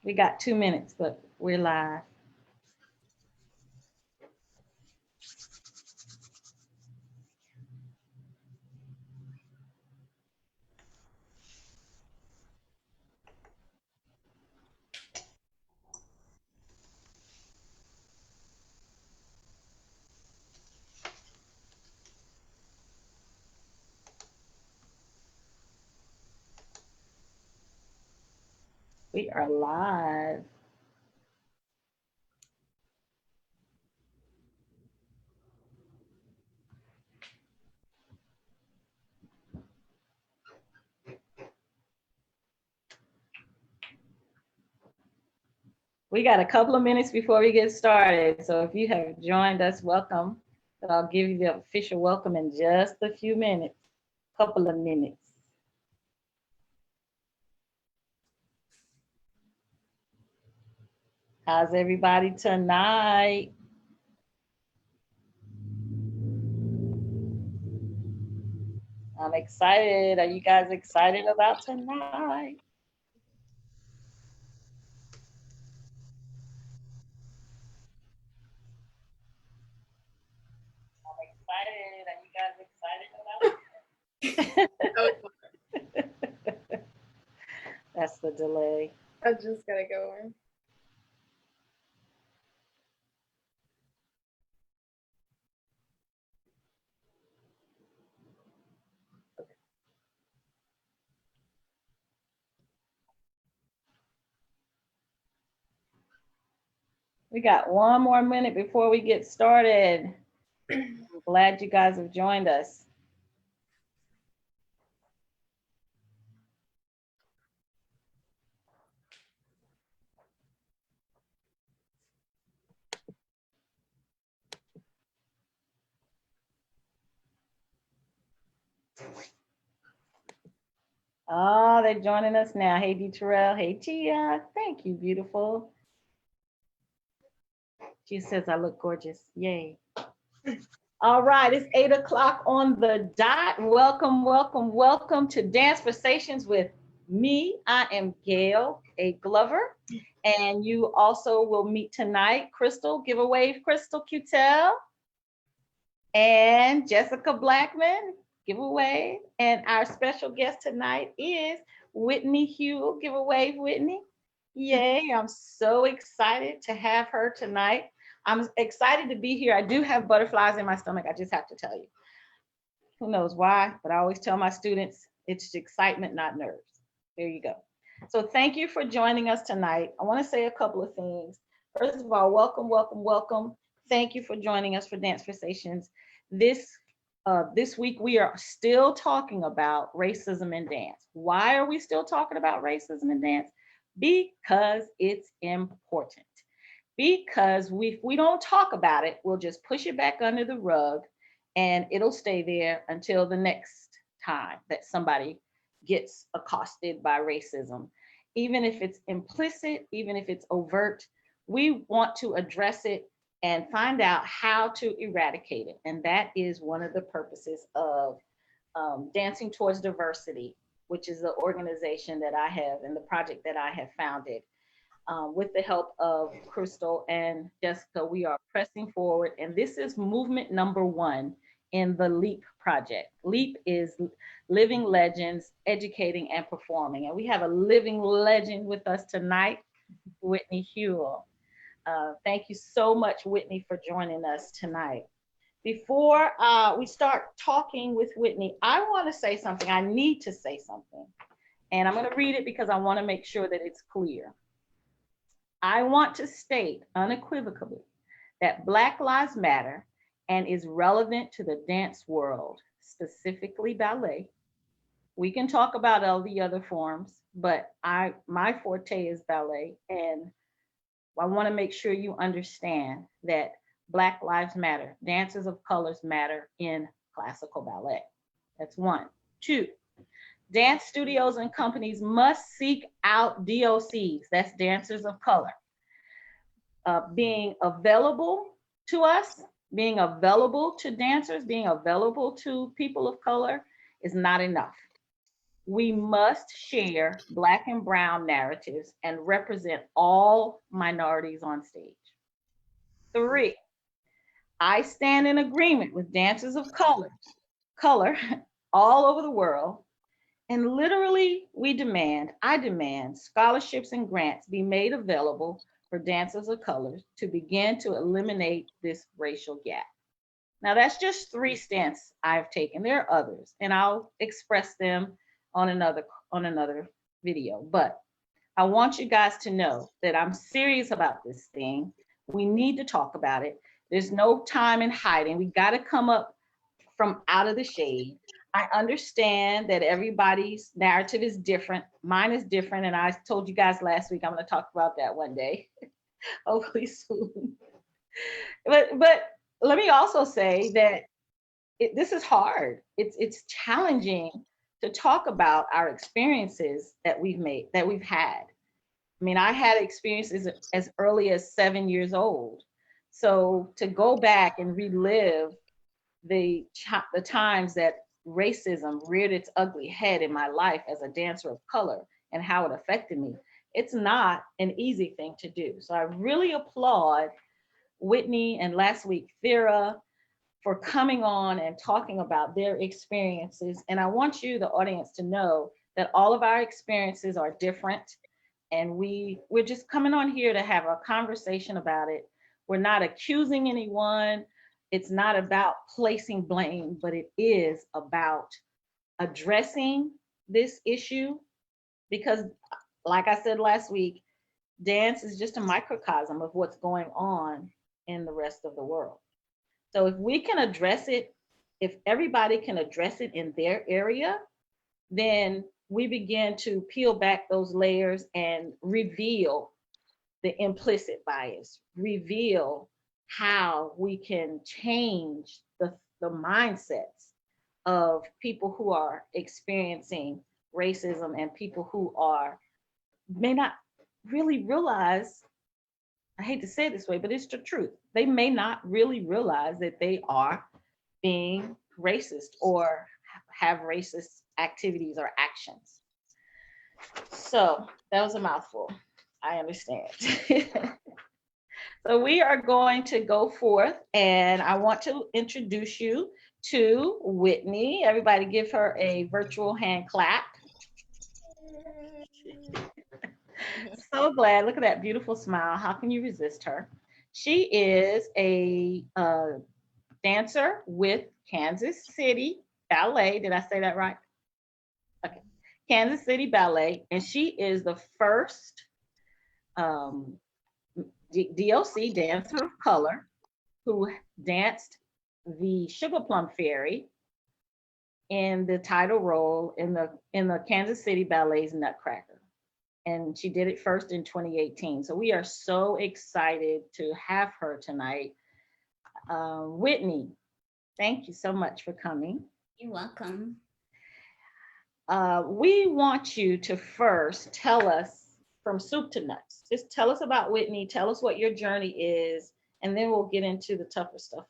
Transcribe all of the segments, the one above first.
We got 2 minutes, but we're live. We are live. We got a couple of minutes before we get started. So if you have joined us, welcome. But I'll give you the official welcome in just a few minutes, couple of minutes. How's everybody tonight? I'm excited. Are you guys excited about tonight? I'm excited. Are you guys excited about it? That's the delay. I just gotta go in. We got one more minute before we get started. I'm glad you guys have joined us. Oh, they're joining us now. Hey, D. Terrell. Hey, Tia. Thank you, beautiful. She says I look gorgeous. Yay. All right, it's 8 o'clock on the dot. Welcome, welcome, welcome to Dance Conversations with me. I am Gail, a Glover, and you also will meet tonight. Crystal, give a wave, Crystal Cutel, and Jessica Blackman, give a wave. And our special guest tonight is Whitney Huell. Give a wave, Whitney. Yay, I'm so excited to have her tonight. I'm excited to be here. I do have butterflies in my stomach. I just have to tell you. Who knows why? But I always tell my students it's excitement, not nerves. There you go. So thank you for joining us tonight. I want to say a couple of things. First of all, welcome, welcome, welcome. Thank you for joining us for Dance Conversations. This week we are still talking about racism in dance. Why are we still talking about racism in dance? Because it's important. Because if we don't talk about it, we'll just push it back under the rug and it'll stay there until the next time that somebody gets accosted by racism. Even if it's implicit, even if it's overt, we want to address it and find out how to eradicate it. And that is one of the purposes of Dancing Towards Diversity, which is the organization that I have and the project that I have founded. With the help of Crystal and Jessica, we are pressing forward. And this is movement number one in the LEAP project. LEAP is Living Legends, Educating and Performing. And we have a living legend with us tonight, Whitney Huell. Thank you so much, Whitney, for joining us tonight. Before we start talking with Whitney, I want to say something. I need to say something. And I'm going to read it because I want to make sure that it's clear. I want to state unequivocally that Black Lives Matter and is relevant to the dance world, specifically ballet. We can talk about all the other forms, but my forte is ballet, and I want to make sure you understand that Black Lives Matter, dancers of colors matter in classical ballet. That's one. Two, dance studios and companies must seek out DOCs, that's dancers of color, being available to us, being available to dancers, being available to people of color is not enough. We must share Black and Brown narratives and represent all minorities on stage. 3, I stand in agreement with dancers of color all over the world. And literally, I demand scholarships and grants be made available for dancers of color to begin to eliminate this racial gap. Now, that's just 3 stance I've taken. There are others, and I'll express them on another video. But I want you guys to know that I'm serious about this thing. We need to talk about it. There's no time in hiding. We got to come up from out of the shade. I understand that everybody's narrative is different. Mine is different. And I told you guys last week I'm going to talk about that one day, hopefully soon. But let me also say that this is hard. It's challenging to talk about our experiences that we've had. I mean, I had experiences as early as 7 years old. So to go back and relive the times that racism reared its ugly head in my life as a dancer of color and how it affected me, it's not an easy thing to do. So I really applaud Whitney and last week Thera for coming on and talking about their experiences. And I want you, the audience, to know that all of our experiences are different. And we're just coming on here to have a conversation about it. We're not accusing anyone. It's not about placing blame, but it is about addressing this issue because, like I said last week, dance is just a microcosm of what's going on in the rest of the world. So if we can address it, if everybody can address it in their area, then we begin to peel back those layers and reveal the implicit bias, reveal how we can change the mindsets of people who are experiencing racism and people who may not really realize, I hate to say it this way, but it's the truth. They may not really realize that they are being racist or have racist activities or actions. So that was a mouthful. I understand. So we are going to go forth and I want to introduce you to Whitney. Everybody give her a virtual hand clap. So glad. Look at that beautiful smile. How can you resist her? She is a dancer with Kansas City Ballet. Did I say that right? Okay. Kansas City Ballet. And she is the first DOC, dancer of color, who danced the Sugar Plum Fairy in the title role in the Kansas City Ballet's Nutcracker. And she did it first in 2018. So we are so excited to have her tonight. Whitney, thank you so much for coming. You're welcome. We want you to first tell us from soup to nuts. Just tell us about Whitney. Tell us what your journey is, and then we'll get into the tougher stuff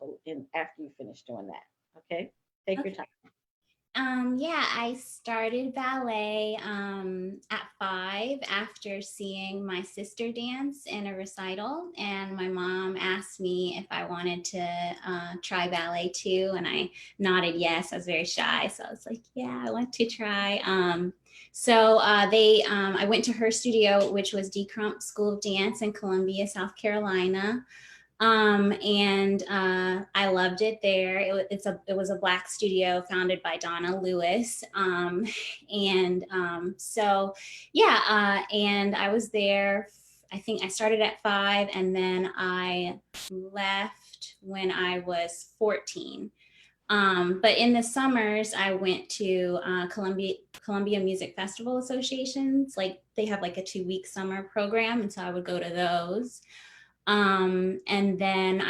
after you finish doing that. Okay? Take your time. Yeah, I started ballet at 5 after seeing my sister dance in a recital, and my mom asked me if I wanted to try ballet too, and I nodded yes. I was very shy, so I was like, yeah, I want to try. I went to her studio, which was D. Crump School of Dance in Columbia, South Carolina. I loved it there. It was a Black studio founded by Donna Lewis. And I was there. I think I started at 5 and then I left when I was 14. But in the summers, I went to Columbia Music Festival Associations. Like they have like a 2-week summer program. And so I would go to those. And then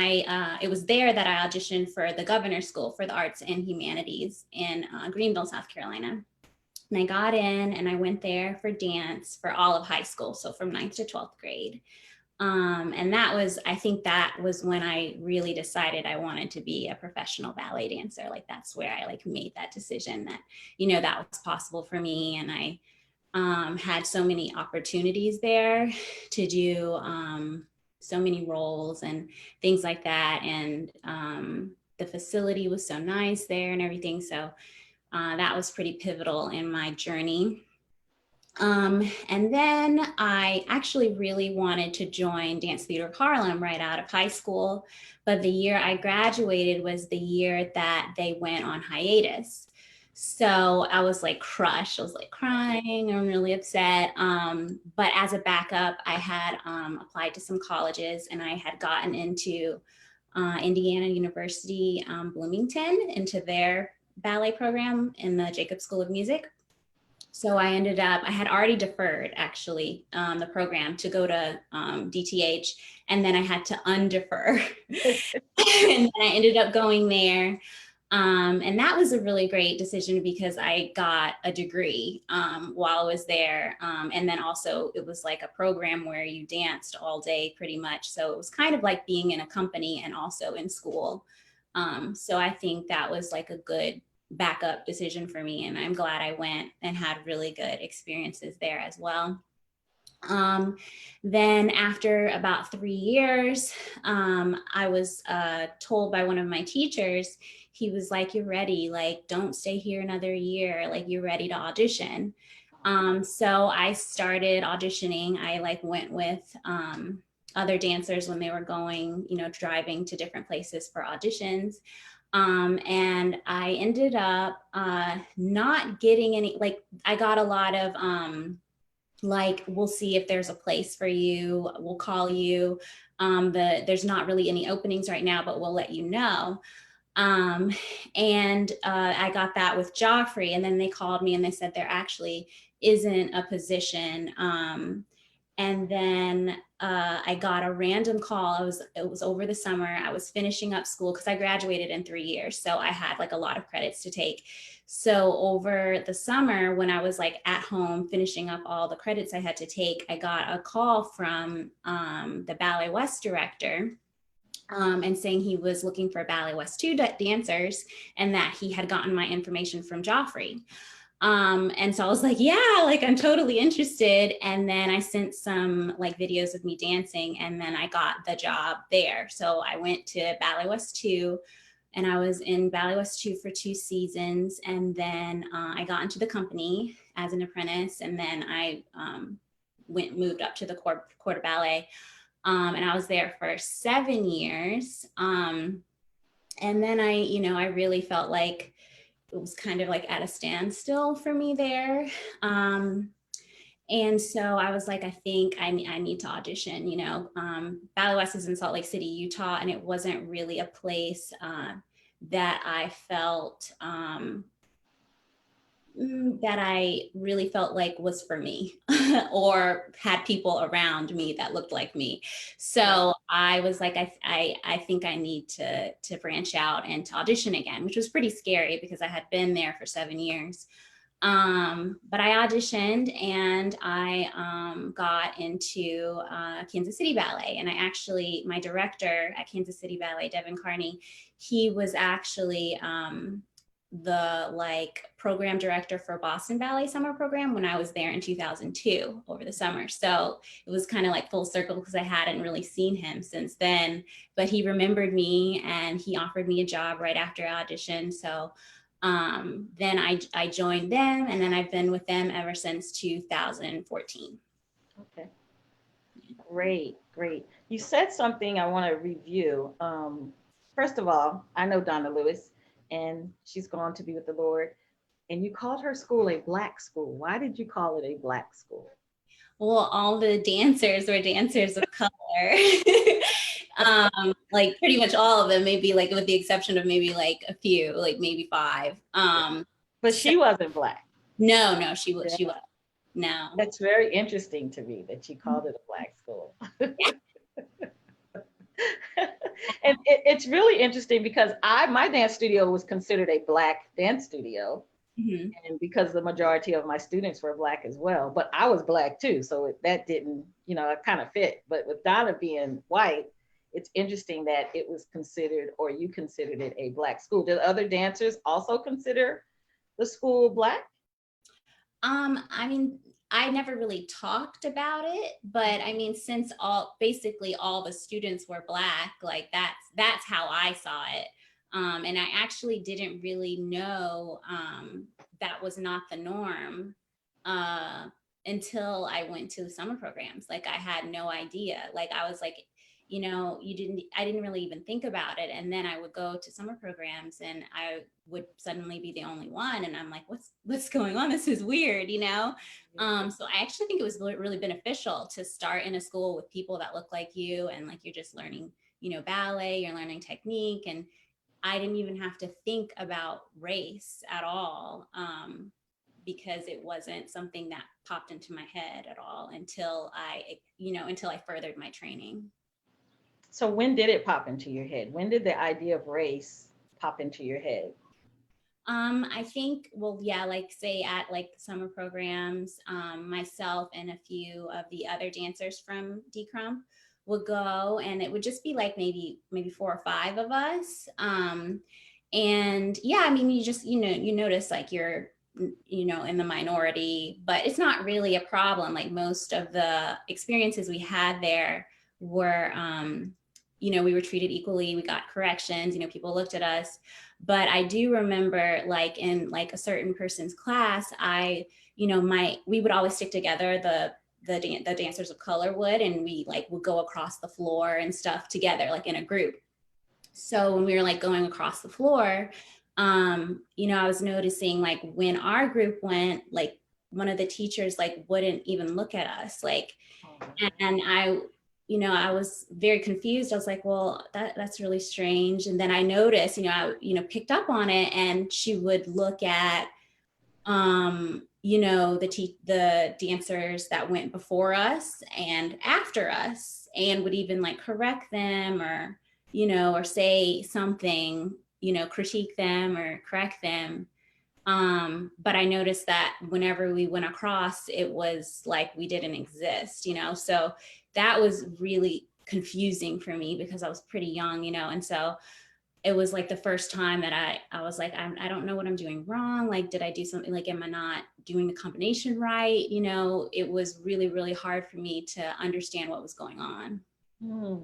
it was there that I auditioned for the Governor's School for the Arts and Humanities in Greenville, South Carolina. And I got in and I went there for dance for all of high school. So from 9th to 12th grade. And I think that was when I really decided I wanted to be a professional ballet dancer. Like that's where I like made that decision that, that was possible for me. And I had so many opportunities there to do so many roles and things like that. And the facility was so nice there and everything. So that was pretty pivotal in my journey. And then I actually really wanted to join Dance Theater of Harlem right out of high school. But the year I graduated was the year that they went on hiatus. So I was like crushed. I was like crying. I'm really upset. But as a backup, I had applied to some colleges and I had gotten into Indiana University, Bloomington, into their ballet program in the Jacobs School of Music. So I had already deferred actually the program to go to DTH, and then I had to undefer. And then I ended up going there. And that was a really great decision because I got a degree while I was there. And then also it was like a program where you danced all day pretty much. So it was kind of like being in a company and also in school. So I think that was like a good backup decision for me. And I'm glad I went and had really good experiences there as well. Then after about 3 years, I was told by one of my teachers, he was like, "You're ready, like, don't stay here another year, like, you're ready to audition." So I started auditioning. I like went with other dancers when they were going, driving to different places for auditions. And I ended up not getting any, like, I got a lot of, like, we'll see if there's a place for you, we'll call you. There's not really any openings right now, but we'll let you know. And I got that with Joffrey, and then they called me and they said there actually isn't a position. And then I got a random call. It was over the summer. I was finishing up school because I graduated in 3 years. So I had like a lot of credits to take. So over the summer, when I was like at home finishing up all the credits I had to take, I got a call from the Ballet West director and saying he was looking for Ballet West 2 dancers and that he had gotten my information from Joffrey. And so I was like, yeah, like I'm totally interested. And then I sent some like videos of me dancing and then I got the job there. So I went to Ballet West 2 and I was in Ballet West 2 for 2 seasons. And then I got into the company as an apprentice. And then I moved up to the corps de ballet. And I was there for 7 years. And then I really felt like it was kind of like at a standstill for me there. And so I was like, I think I need to audition, Ballet West is in Salt Lake City, Utah, and it wasn't really a place that I felt, that I really felt like was for me or had people around me that looked like me. So I was like, I think I need to branch out and to audition again, which was pretty scary because I had been there for 7 years. But I auditioned and I got into Kansas City Ballet. And my director at Kansas City Ballet, Devin Carney, he was actually the like program director for Boston Ballet summer program when I was there in 2002 over the summer. So it was kind of like full circle because I hadn't really seen him since then, but he remembered me and he offered me a job right after I auditioned. So then I joined them and then I've been with them ever since 2014. Okay. Great. You said something I want to review. First of all, I know Donna Lewis and she's gone to be with the Lord. And you called her school a Black school. Why did you call it a Black school? Well, all the dancers were dancers of color. Like pretty much all of them, maybe like with the exception of maybe like a few, like maybe 5. But she wasn't Black. No, she was. No. That's very interesting to me that you called it a Black school. And it's really interesting because my dance studio was considered a Black dance studio. Mhm. And because the majority of my students were Black as well, but I was Black too. So that didn't, it kind of fit. But with Donna being white, it's interesting that it was considered, or you considered it, a Black school. Did other dancers also consider the school Black? I mean, I never really talked about it, but I mean, since basically all the students were Black, like that's how I saw it. And I actually didn't really know that was not the norm uh, until I went to summer programs. Like I had no idea. Like I was like, I didn't really even think about it. And then I would go to summer programs and I would suddenly be the only one. And I'm like, what's going on? This is weird. So I actually think it was really beneficial to start in a school with people that look like you and like you're just learning, ballet, you're learning technique. And I didn't even have to think about race at all. Because it wasn't something that popped into my head at all until I furthered my training. So when did it pop into your head? When did the idea of race pop into your head? I think, well, yeah, like say at like summer programs, myself and a few of the other dancers from DCRUMP would go, and it would just be like maybe 4 or 5 of us. And yeah, I mean, you just, you notice like you're, in the minority, but it's not really a problem. Like most of the experiences we had there were, we were treated equally. We got corrections, people looked at us. But I do remember like in like a certain person's class, we would always stick together, the dancers of color would, and we like would go across the floor and stuff together, like in a group. So when we were like going across the floor, I was noticing like when our group went, like one of the teachers like wouldn't even look at us, like, and I was very confused. I was like, well, that's really strange. And then I noticed, I picked up on it, and she would look at, the dancers that went before us and after us, and would even like correct them or say something, critique them or correct them. But I noticed that whenever we went across, it was like we didn't exist, so that was really confusing for me because I was pretty young, and so it was like the first time that I was like, I don't know what I'm doing wrong. Like, did I do something? Like, am I not doing the combination right? It was really, really hard for me to understand what was going on. Hmm.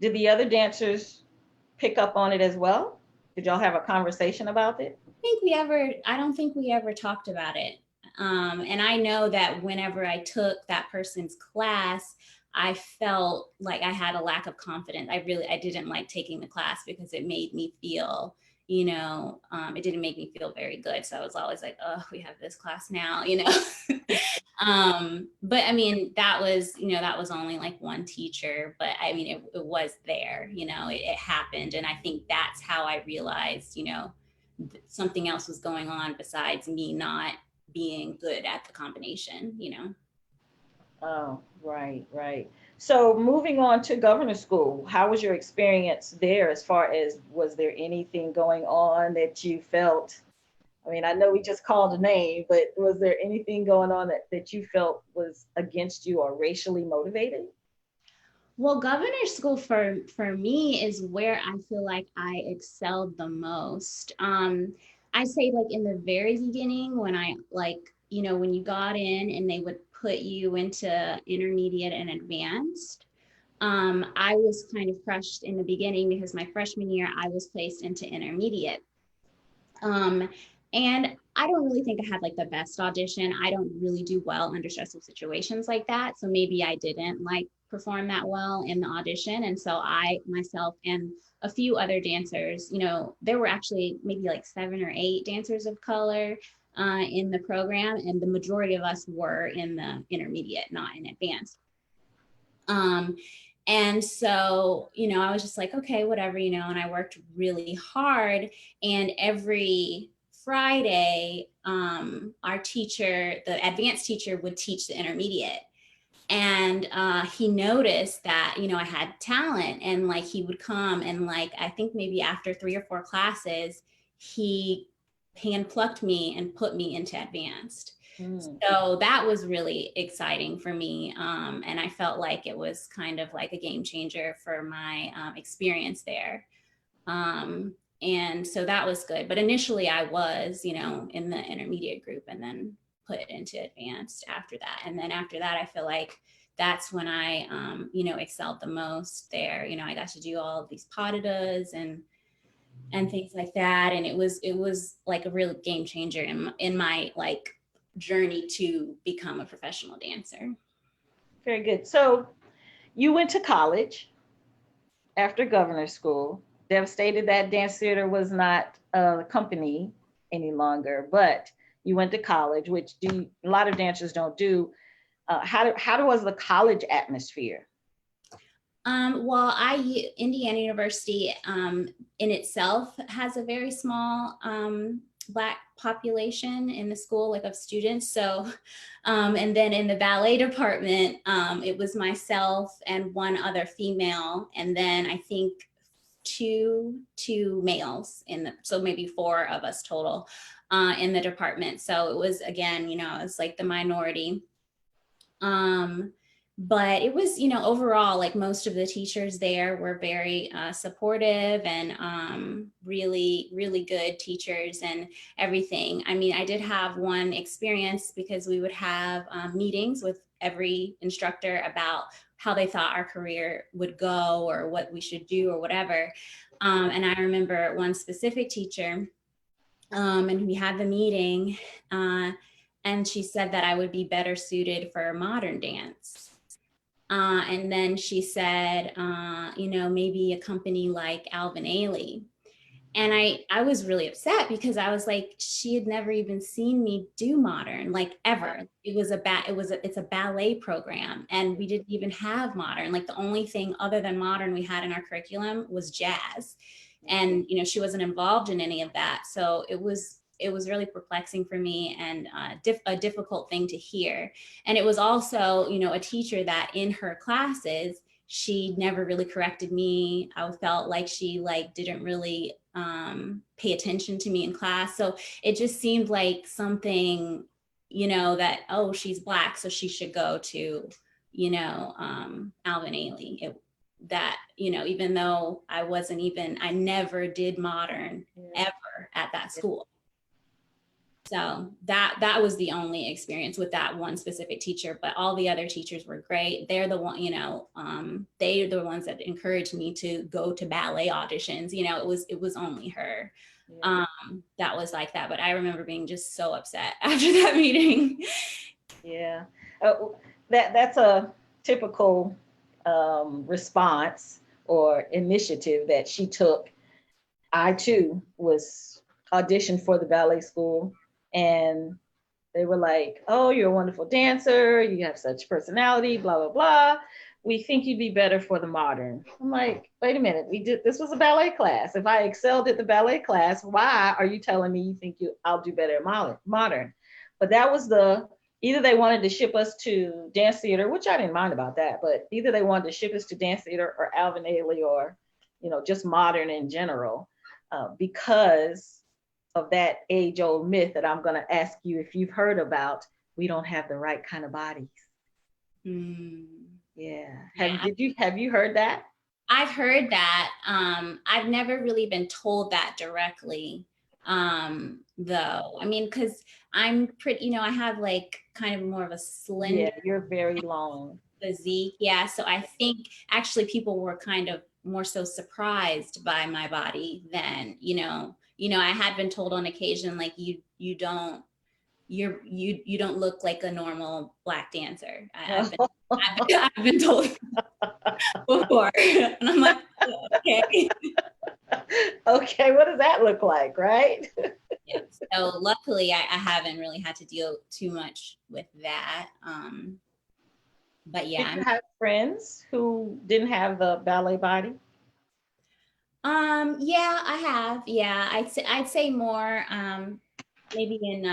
Did the other dancers pick up on it as well? Did y'all have a conversation about it? I don't think we ever talked about it. And I know that whenever I took that person's class, I felt like I had a lack of confidence. I didn't like taking the class because it made me feel, it didn't make me feel very good. So I was always like, oh, we have this class now. But I mean, that was only like one teacher, but I mean, it was there, it happened. And I think that's how I realized, something else was going on besides me not being good at the combination. Oh, right, right. So moving on to governor school, how was your experience there as far as was there anything going on that you felt? I mean, I know we just called a name, but was there anything going on that you felt was against you or racially motivated? Well, governor school for me is where I feel like I excelled the most. I say like in the very beginning when I like, when you got in and they would put you into intermediate and advanced. I was kind of crushed in the beginning because my freshman year I was placed into intermediate. Um, and I don't really think I had like the best audition. I don't really do well under stressful situations like that. So maybe I didn't like perform that well in the audition. And so I myself and a few other dancers, there were actually maybe like 7 or 8 dancers of color in the program, and the majority of us were in the intermediate, not in advanced. Um, and so, I was just like, okay, whatever, and I worked really hard. And every Friday, our teacher, the advanced teacher, would teach the intermediate. And he noticed that, I had talent, and like he would come and like, I think maybe after 3 or 4 classes, he hand plucked me and put me into advanced. Mm. So that was really exciting for me. And I felt like it was kind of like a game changer for my experience there. And so that was good. But initially I was, in the intermediate group and then put into advanced after that. And then after that, I feel like that's when I, excelled the most there. I got to do all of these patadas and things like that. And it was like a real game changer in my like journey to become a professional dancer. Very good. So you went to college after governor's school. Devastated that dance theater was not a company any longer, but you went to college, which a lot of dancers don't do. How was the college atmosphere? Well, Indiana University in itself has a very small Black population in the school, like of students. So, and then in the ballet department, it was myself and one other female, and then I think two males so maybe four of us total in the department. So it was, again, it's like the minority. But it was, overall, like most of the teachers there were very supportive and really, really good teachers and everything. I mean, I did have one experience because we would have meetings with every instructor about how they thought our career would go or what we should do or whatever. And I remember one specific teacher, and we had the meeting, and she said that I would be better suited for modern dance. And then she said, maybe a company like Alvin Ailey. And I was really upset because I was like, she had never even seen me do modern, like ever. It's a ballet program, and we didn't even have modern. Like the only thing other than modern we had in our curriculum was jazz. And, she wasn't involved in any of that. So it was really perplexing for me and a difficult thing to hear. And it was also, a teacher that in her classes, she never really corrected me. I felt like she didn't really pay attention to me in class. So it just seemed like something, that, oh, she's Black, so she should go to, Alvin Ailey. Even though I never did modern ever at that school. So that was the only experience with that one specific teacher, but all the other teachers were great. They're the one, they're the ones that encouraged me to go to ballet auditions. It was only her that was like that. But I remember being just so upset after that meeting. Yeah, that's a typical response or initiative that she took. I too was auditioned for the ballet school, and they were like, "Oh, you're a wonderful dancer. You have such personality. Blah blah blah. We think you'd be better for the modern." I'm like, "Wait a minute. This was a ballet class. If I excelled at the ballet class, why are you telling me you think I'll do better at modern?" But that was either they wanted to ship us to dance theater, which I didn't mind about that, but either they wanted to ship us to dance theater or Alvin Ailey or, just modern in general, because of that age-old myth that I'm going to ask you if you've heard about. We don't have the right kind of bodies. Yeah. Have you heard that? I've heard that. I've never really been told that directly, though. I mean, because I'm pretty, I have like kind of more of a slender. Yeah, you're very long. Physique. Yeah. So I think actually people were kind of more so surprised by my body than, I had been told on occasion, like you don't look like a normal Black dancer. I've been told before, and I'm like, okay. Okay, what does that look like, right? Yeah. So luckily, I haven't really had to deal too much with that. But yeah. Did you have friends who didn't have the ballet body? Yeah, I have. Yeah, I'd say more. Maybe in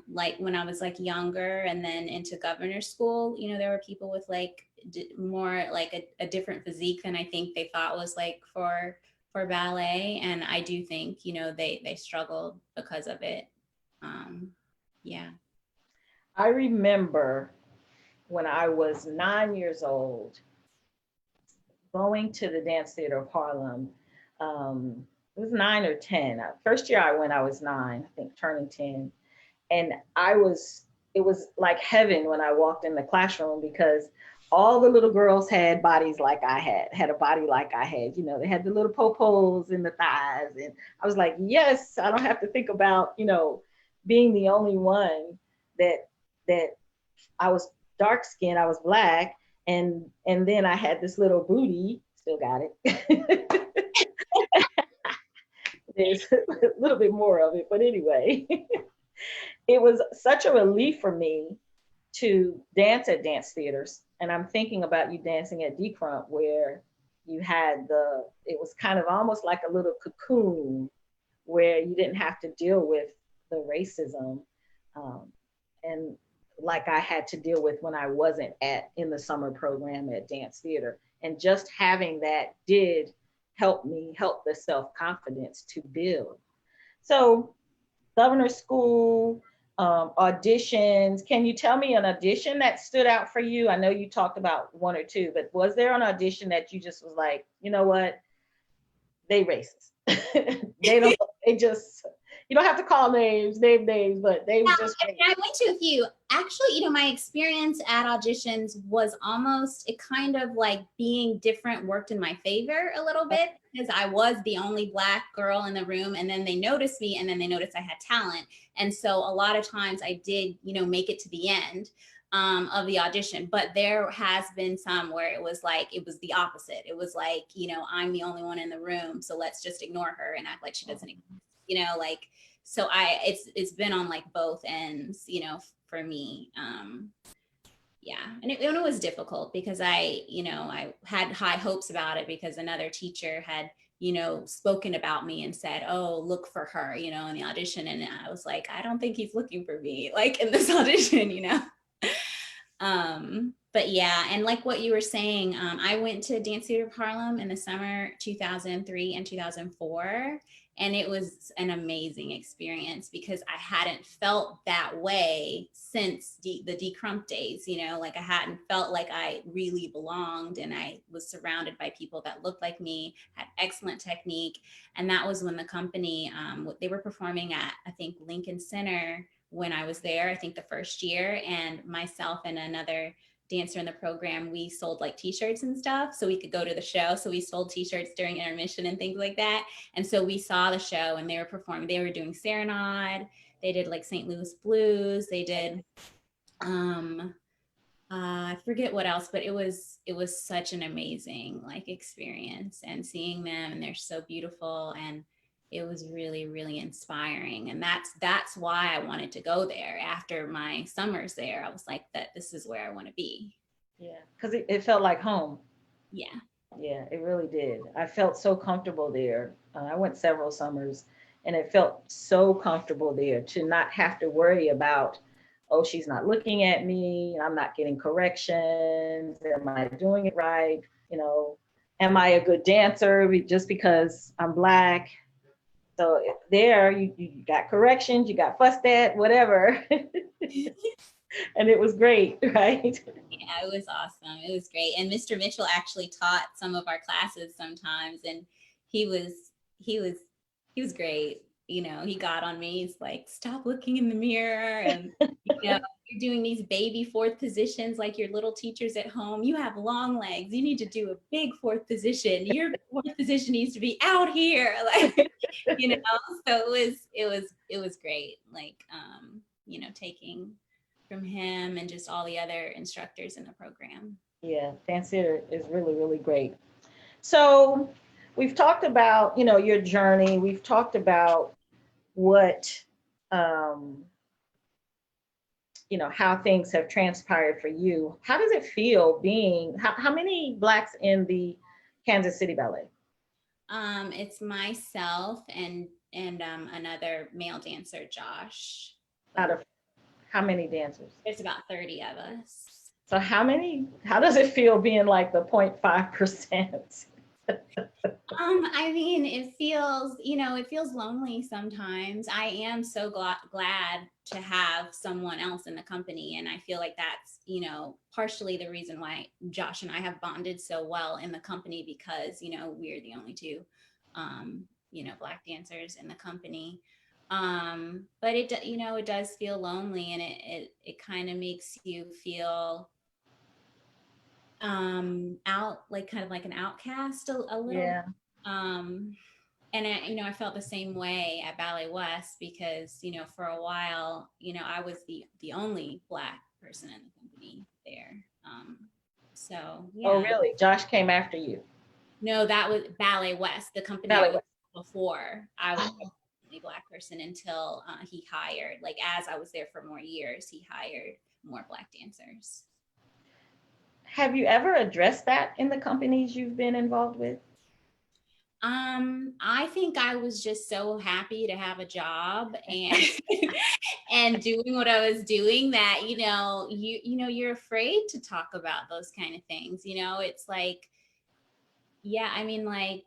like when I was like younger and then into governor's school, there were people with like more like a different physique than I think they thought was like for for ballet, and I do think, you know, they struggled because of it. Yeah. I remember when I was 9 years old, going to the Dance Theater of Harlem. It was 9 or 10. First year I went, I was 9, I think, turning 10. And it was like heaven when I walked in the classroom, because all the little girls had bodies like I had a body like I had. You know, they had the little popos in the thighs. And I was like, yes, I don't have to think about, being the only one that I was dark skinned, I was black, and then I had this little booty, still got it. There's a little bit more of it, but anyway, it was such a relief for me to dance at dance theaters. And I'm thinking about you dancing at D Crump, where you had it was kind of almost like a little cocoon where you didn't have to deal with the racism, and like I had to deal with when I wasn't in the summer program at dance theater. And just having that did help the self-confidence to build. So governor school, auditions. Can you tell me an audition that stood out for you? I know you talked about one or two, but was there an audition that you just was like, you know what, they racist? they don't. They just. You don't have to call names, name names, but they Yeah, just. I went to a few. Actually, you know, my experience at auditions was almost, it kind of like being different worked in my favor a little bit, because I was the only Black girl in the room, and then they noticed me, and then they noticed I had talent. And so a lot of times I did, you know, make it to the end of the audition. But there has been some where it was the opposite. It was like, you know, I'm the only one in the room, so let's just ignore her and act like she doesn't exist. You know, like, so it's been on like both ends, you know, for me. Yeah, and it was difficult because I had high hopes about it, because another teacher had, you know, spoken about me and said, oh, look for her, you know, in the audition. And I was like, I don't think he's looking for me, like, in this audition, you know. But yeah, and like what you were saying, I went to Dance Theater of Harlem in the summer 2003 and 2004, and it was an amazing experience because I hadn't felt that way since the D Crump days. You know, like I hadn't felt like I really belonged, and I was surrounded by people that looked like me, had excellent technique. And that was when the company, they were performing at, I think, Lincoln Center when I was there, I think the first year, and myself and another dancer in the program, we sold like t-shirts and stuff so we could go to the show. So we sold t-shirts during intermission and things like that. And so we saw the show, and they were performing, they were doing Serenade, they did like St. Louis Blues, they did I forget what else, but it was such an amazing like experience, and seeing them, and they're so beautiful, and it was really, really inspiring. And that's why I wanted to go there after my summers there. I was like, that this is where I want to be. Yeah, because it felt like home. Yeah. Yeah, it really did. I felt so comfortable there. I went several summers, and it felt so comfortable there to not have to worry about, oh, she's not looking at me, I'm not getting corrections, am I doing it right? You know, am I a good dancer just because I'm Black? So there, you got corrections, you got fussed at, whatever. And it was great, right? Yeah, it was awesome. It was great. And Mr. Mitchell actually taught some of our classes sometimes, and he was he was he was great. You know, he got on me. He's like, stop looking in the mirror, and you know, you're doing these baby fourth positions like your little teachers at home. You have long legs. You need to do a big fourth position. Your fourth position needs to be out here. Like, you know, so it was great. Like, you know, taking from him and just all the other instructors in the program. Yeah, dance theater is really, really great. So we've talked about, your journey. We've talked about what, um, how things have transpired for you. How does it feel how many Blacks in the Kansas City Ballet? It's myself and another male dancer, Josh. Out of how many dancers? There's about 30 of us. So how does it feel being like the 0.5%? I mean, it feels, it feels lonely sometimes. I am so glad to have someone else in the company. And I feel like that's, partially the reason why Josh and I have bonded so well in the company because, we're the only two, Black dancers in the company. But it does feel lonely, and it kind of makes you feel out, like kind of like an outcast a little. Yeah. um and I felt the same way at Ballet West because for a while I was the only Black person in the company there. So Oh, yeah. really? Josh came after you. No, that was Ballet West, the company I Ballet was West. before. I was Oh, the only Black person until he hired, like as I was there for more years, he hired more Black dancers. have you ever addressed that in the companies you've been involved with? I think I was just so happy to have a job and and doing what I was doing that, you're afraid to talk about those kind of things. It's like, yeah, I mean, like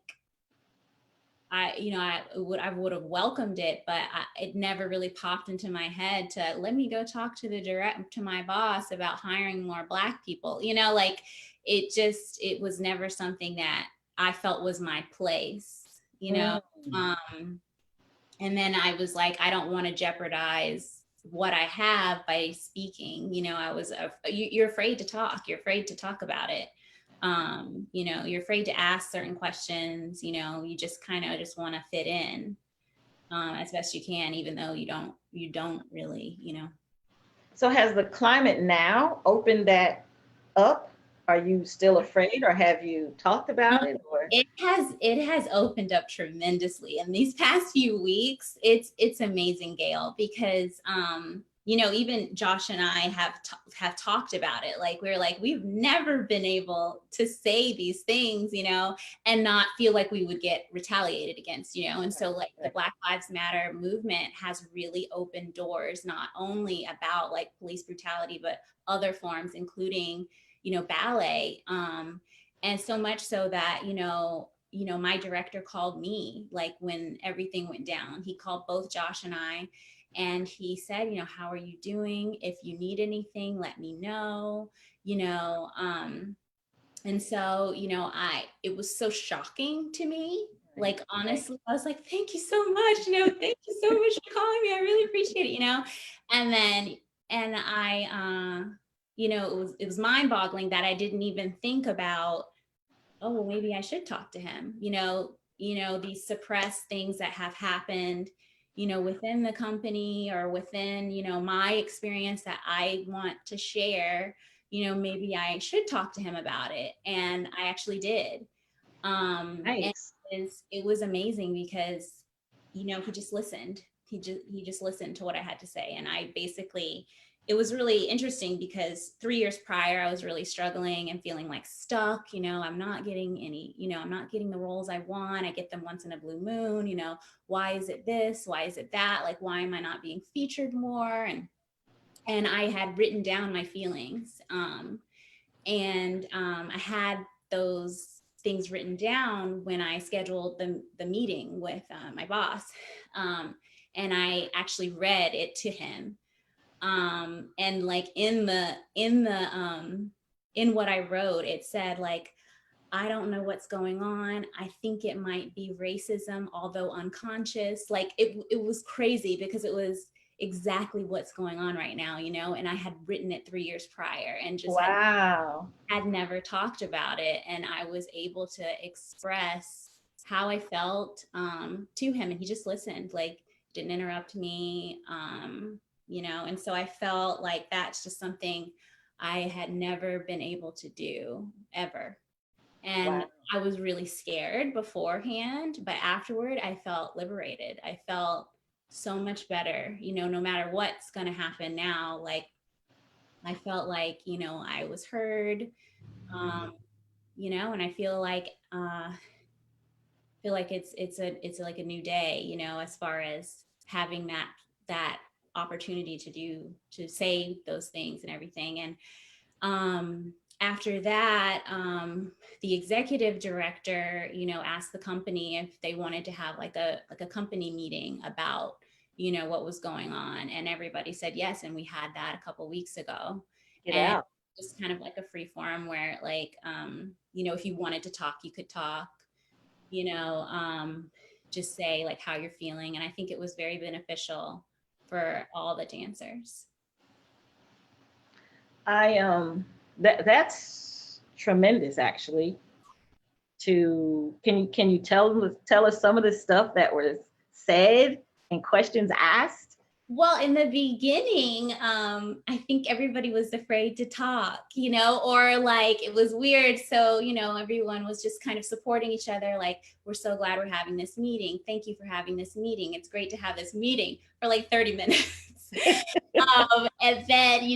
I would have welcomed it, but it never really popped into my head to let me go talk to my boss about hiring more Black people. Like it was never something that I felt was my place. Mm. Um, and then I was like, I don't want to jeopardize what I have by speaking. You're afraid to talk. You're afraid to talk about it. You're afraid to ask certain questions. You just kind of just want to fit in as best you can, even though you don't really. So has the climate now opened that up? Are you still afraid, or have you talked about it? Or It has opened up tremendously in these past few weeks. It's amazing, Gail, because even Josh and I have talked about it. Like we're like, we've never been able to say these things, and not feel like we would get retaliated against. And so like the right. Black Lives Matter movement has really opened doors, not only about like police brutality, but other forms, including ballet. And so much so that my director called me, like when everything went down. He called both Josh and I, and he said, how are you doing? If you need anything, let me know. you know um and so it was so shocking to me. Right. Like Right. honestly, I was like, thank you so much. Thank you so much for calling me. I really appreciate it. And then and I it was mind-boggling that I didn't even think about, oh, well, maybe I should talk to him. These suppressed things that have happened, within the company or within, my experience that I want to share, maybe I should talk to him about it. And I actually did. And Nice. it was amazing because, he just listened. He just listened to what I had to say. And I basically, it was really interesting because 3 years prior, I was really struggling and feeling like stuck. I'm not getting any, I'm not getting the roles I want. I get them once in a blue moon. Why is it this? Why is it that? Like, why am I not being featured more? And I had written down my feelings. I had those things written down when I scheduled the meeting with my boss. And I actually read it to him. And like in what I wrote, it said like, I don't know what's going on. I think it might be racism, although unconscious. Like it was crazy because it was exactly what's going on right now, and I had written it 3 years prior and just Wow. had never talked about it. And I was able to express how I felt to him. And he just listened, like didn't interrupt me. And so I felt like that's just something I had never been able to do ever. And Wow. I was really scared beforehand, but afterward I felt liberated. I felt so much better, no matter what's going to happen now. Like I felt like, I was heard. um, and I feel like it's like a new day, as far as having that opportunity to say those things and everything. And after that, the executive director, asked the company if they wanted to have like a company meeting about, what was going on, and everybody said yes. And we had that a couple weeks ago. Get And out. just kind of like a free forum where like, if you wanted to talk, you could talk, you know, um, just say like how you're feeling. And I think it was very beneficial for all the dancers. That's tremendous actually. Can you tell us some of the stuff that was said and questions asked? Well, in the beginning, I think everybody was afraid to talk, or like it was weird. So, everyone was just kind of supporting each other. Like, we're so glad we're having this meeting. Thank you for having this meeting. It's great to have this meeting for like 30 minutes. And then,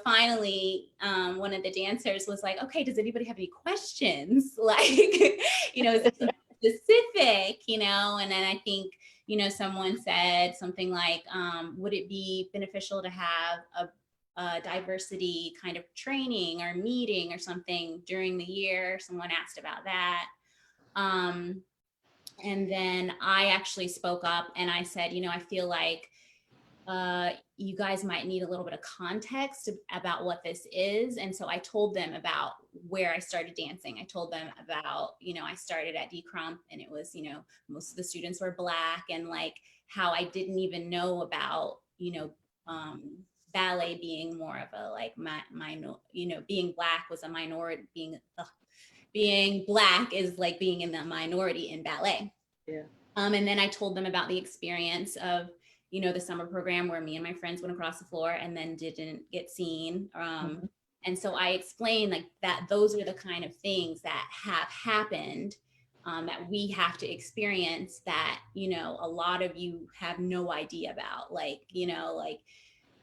finally, one of the dancers was like, okay, does anybody have any questions? Like, is it something specific, and then I think, someone said something like, would it be beneficial to have a diversity kind of training or meeting or something during the year? Someone asked about that. And then I actually spoke up and I said, I feel like you guys might need a little bit of context about what this is. And so I told them about where I started dancing. I told them about, I started at DCRUMP and it was, most of the students were Black, and like how I didn't even know about, ballet being more of a like being Black was a minority, being Black is like being in the minority in ballet. Yeah. And then I told them about the experience of, the summer program where me and my friends went across the floor and then didn't get seen. And so I explained like that those are the kind of things that have happened, that we have to experience, that, a lot of you have no idea about, like, like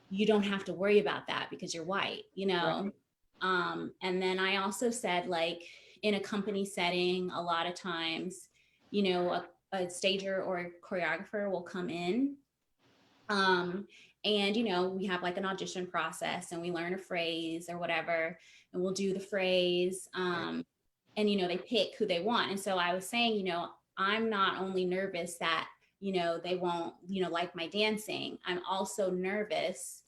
you don't have to worry about that because you're white, Right. And then I also said, like, in a company setting, a lot of times, a stager or a choreographer will come in, and we have like an audition process and we learn a phrase or whatever, and we'll do the phrase, and they pick who they want. And so I was saying, I'm not only nervous that they won't like my dancing, I'm also nervous,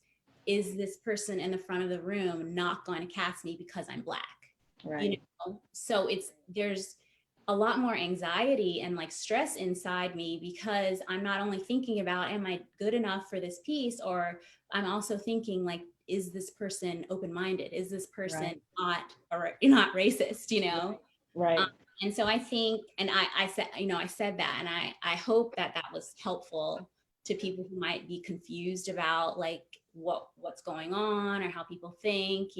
is this person in the front of the room not going to cast me because I'm Black? Right. So there's a lot more anxiety and like stress inside me, because I'm not only thinking about, am I good enough for this piece, or I'm also thinking like, is this person open-minded? Is this person not racist, Right. And so I think, and I said, I said that, and I hope that was helpful to people who might be confused about like what's going on or how people think,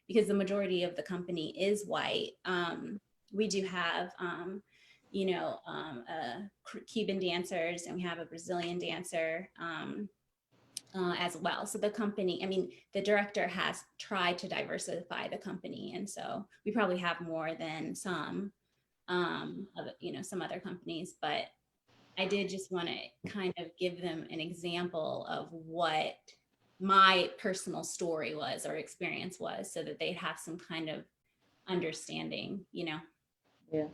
because the majority of the company is white. We do have, Cuban dancers, and we have a Brazilian dancer, as well. So the company, I mean, the director has tried to diversify the company. And so we probably have more than some, some other companies, but I did just want to kind of give them an example of what my personal story was or experience was, so that they'd have some kind of understanding, Yeah.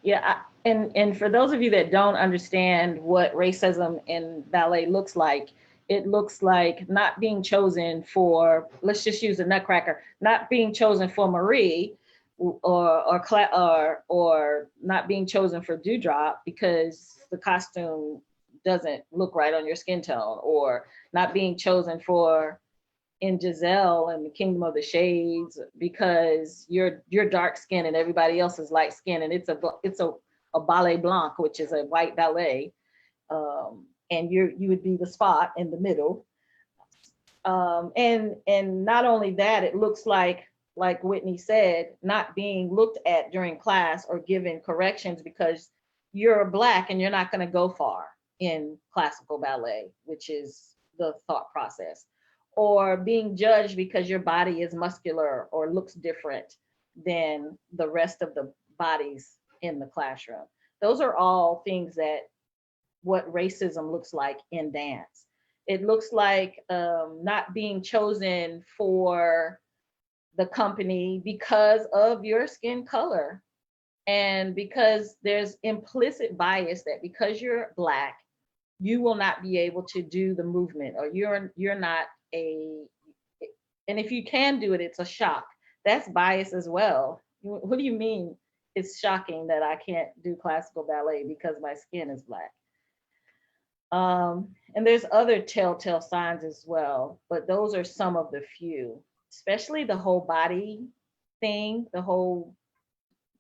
Yeah. And for those of you that don't understand what racism in ballet looks like, it looks like not being chosen for, let's just use a Nutcracker, not being chosen for Marie, or not being chosen for Dewdrop because the costume doesn't look right on your skin tone, or not being chosen for in Giselle and the Kingdom of the Shades because you're dark skinned and everybody else is light skinned, and it's a ballet blanc, which is a white ballet, and you would be the spot in the middle, and not only that, it looks like Whitney said, not being looked at during class or given corrections because you're Black and you're not going to go far in classical ballet, which is the thought process, or being judged because your body is muscular or looks different than the rest of the bodies in the classroom. Those are all things that what racism looks like in dance. It looks like not being chosen for the company because of your skin color, and because there's implicit bias that because you're Black, you will not be able to do the movement, or you're not a, and if you can do it, it's a shock. That's bias as well. What do you mean it's shocking that I can't do classical ballet because my skin is Black? And there's other telltale signs as well, but those are some of the few, especially the whole body thing. The whole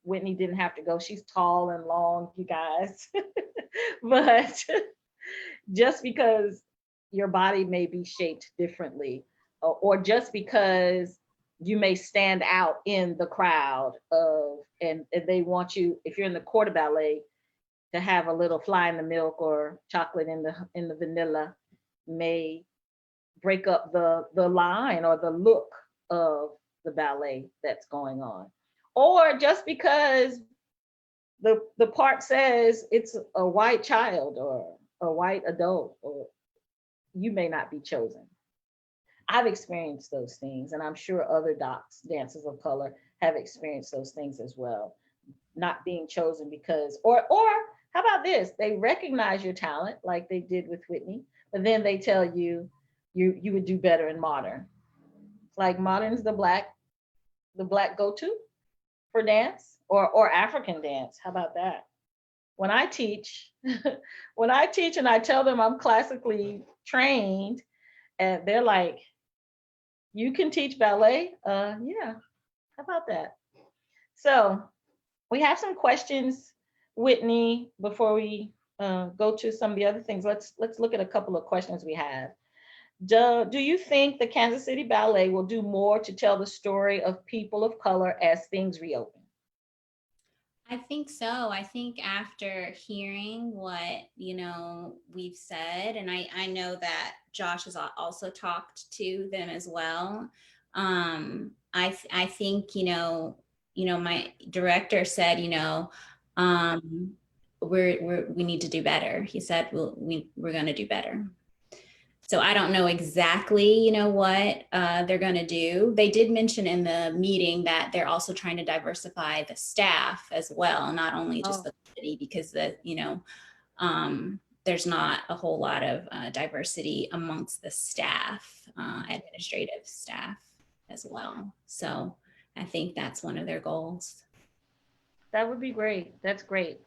Whitney didn't have to go. She's tall and long, you guys. But just because your body may be shaped differently, or just because you may stand out in the crowd of, and they want you, if you're in the court of ballet, to have a little fly in the milk or chocolate in the vanilla, may break up the line or the look of the ballet that's going on. Or just because the part says it's a white child or a white adult, or you may not be chosen. I've experienced those things, and I'm sure other docs, dancers of color, have experienced those things as well. Not being chosen because, or how about this? They recognize your talent like they did with Whitney, but then they tell you you would do better in modern. Like modern's the black go-to for dance, or African dance. How about that? When I teach, when I teach and I tell them I'm classically trained, and they're like, "You can teach ballet?" Yeah. How about that? So we have some questions, Whitney, before we go to some of the other things. Let's look at a couple of questions we have. Do you think the Kansas City Ballet will do more to tell the story of people of color as things reopen? I think so. I think after hearing what, we've said, and I know that Josh has also talked to them as well. I think, my director said, we need to do better. He said, we're going to do better. So I don't know exactly, what they're going to do. They did mention in the meeting that they're also trying to diversify the staff as well, not only just the committee, because there's not a whole lot of diversity amongst the staff, administrative staff as well. So I think that's one of their goals. That would be great. That's great.